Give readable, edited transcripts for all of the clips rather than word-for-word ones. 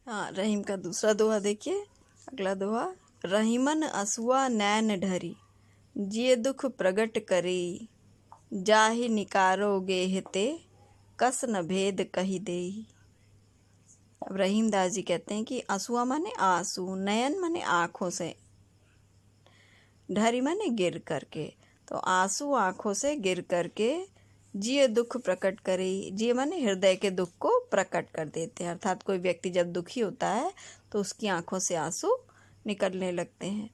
हाँ, रहीम का दूसरा दोहा देखिए। अगला दोहा। रहीमन असुआ नैन ढरी, जिय दुख प्रगट करी, जाहि निकारो गेहते, कस न भेद कही देई। अब रहीम दास जी कहते हैं कि असुआ माने आंसू, नयन माने आँखों से, ढरी माने गिर करके। तो आंसू आँखों से गिर करके जिय दुख प्रकट करे। जिय माने हृदय के दुख को प्रकट कर देते हैं, अर्थात कोई व्यक्ति जब दुखी होता है तो उसकी आंखों से आंसू निकलने लगते हैं।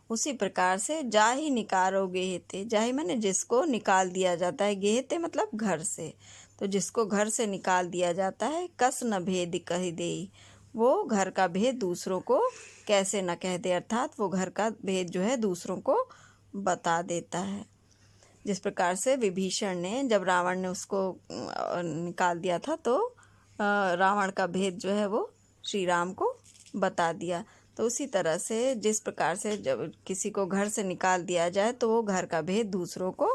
उसी प्रकार से जाहि निकारो गेहते, जाहि माने जिसको निकाल दिया जाता है, गेहते मतलब घर से, तो जिसको घर से निकाल दिया जाता है, कस न भेद कहि देई, वो घर का भेद दूसरों को कैसे न कह दे, अर्थात वो घर का भेद जो है दूसरों को बता देता है। जिस प्रकार से विभीषण ने, जब रावण ने उसको निकाल दिया था, तो रावण का भेद जो है वो श्री राम को बता दिया। तो उसी तरह से जिस प्रकार से जब किसी को घर से निकाल दिया जाए तो वो घर का भेद दूसरों को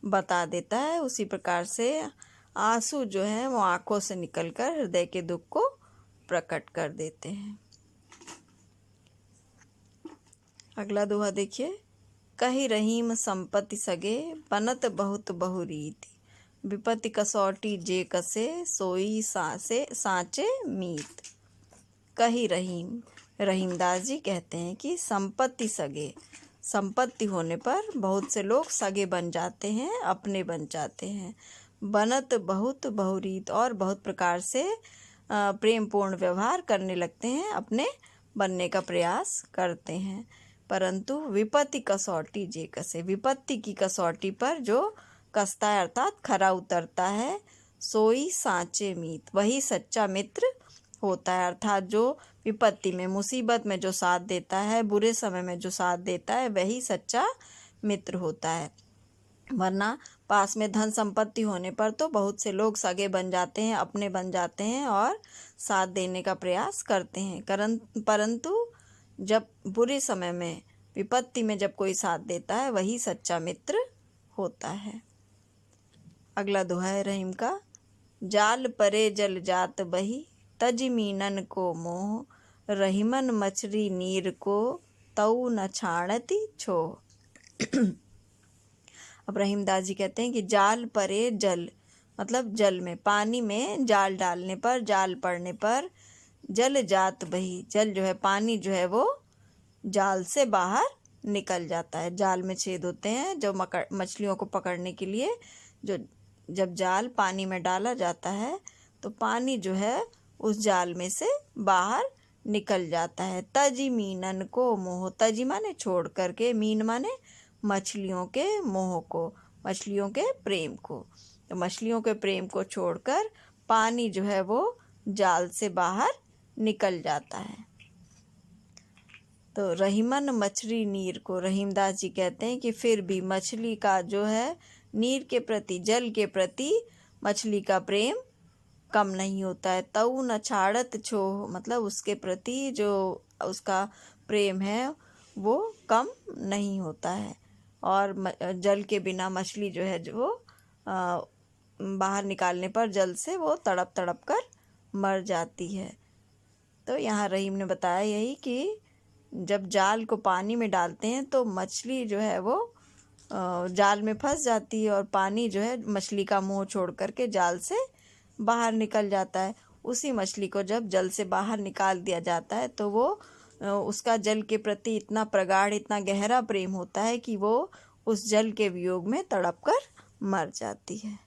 बता देता है, उसी प्रकार से आंसू जो है वो आंखों से निकलकर हृदय के दुख को प्रकट कर देते हैं। अगला दोहा देखिए। कही रहीम संपत्ति सगे, बनत बहुत बहुरीति, विपत्ति कसौटी जे कसे, सोई सासे साँचे मीत। कही रहीम, रहीमदास जी कहते हैं कि संपत्ति सगे, संपत्ति होने पर बहुत से लोग सगे बन जाते हैं, अपने बन जाते हैं। बनत बहुत बहुरीत, और बहुत प्रकार से प्रेम पूर्ण व्यवहार करने लगते हैं, अपने बनने का प्रयास करते हैं। परंतु विपत्ति कसौटी जे कसे, विपत्ति की कसौटी पर जो कसता है अर्थात खरा उतरता है, सोई साँचे मीत, वही सच्चा मित्र होता है, अर्थात जो विपत्ति में, मुसीबत में जो साथ देता है, बुरे समय में जो साथ देता है, वही सच्चा मित्र होता है। वरना पास में धन संपत्ति होने पर तो बहुत से लोग सगे बन जाते हैं, अपने बन जाते हैं और साथ देने का प्रयास करते हैं, परंतु जब बुरे समय में, विपत्ति में जब कोई साथ देता है, वही सच्चा मित्र होता है। अगला दोहा है रहीम का। जाल परे जल जात बही, तज मीनन को मोह, रहीमन मछली नीर को, तऊ न छाणति छोह। अब रहीमदास जी कहते हैं कि जाल परे जल मतलब जल में, पानी में जाल डालने पर, जाल पड़ने पर, जल जात बही, जल जो है, पानी जो है वो जाल से बाहर निकल जाता है। जाल में छेद होते हैं जो मछलियों को पकड़ने के लिए, जो जब जाल पानी में डाला जाता है तो पानी जो है उस जाल में से बाहर निकल जाता है। तजी मीनन को मोह, तजी माने छोड़ करके, मीन माने मछलियों के मोह को, मछलियों के प्रेम को। तो मछलियों के प्रेम को छोड़कर पानी जो है वो जाल से बाहर निकल जाता है। तो रहीमन मछली नीर को, रहीमदास जी कहते हैं कि फिर भी मछली का जो है नीर के प्रति, जल के प्रति मछली का प्रेम कम नहीं होता है। तऊ न छाड़त छोह, मतलब उसके प्रति जो उसका प्रेम है वो कम नहीं होता है। और जल के बिना मछली जो है जो बाहर निकालने पर जल से वो तड़प तड़प कर मर जाती है। तो यहाँ रहीम ने बताया यही कि जब जाल को पानी में डालते हैं तो मछली जो है वो जाल में फंस जाती है, और पानी जो है मछली का मुंह छोड़ करके जाल से बाहर निकल जाता है। उसी मछली को जब जल से बाहर निकाल दिया जाता है तो वो उसका जल के प्रति इतना प्रगाढ़, इतना गहरा प्रेम होता है कि वो उस जल के वियोग में तड़प कर मर जाती है।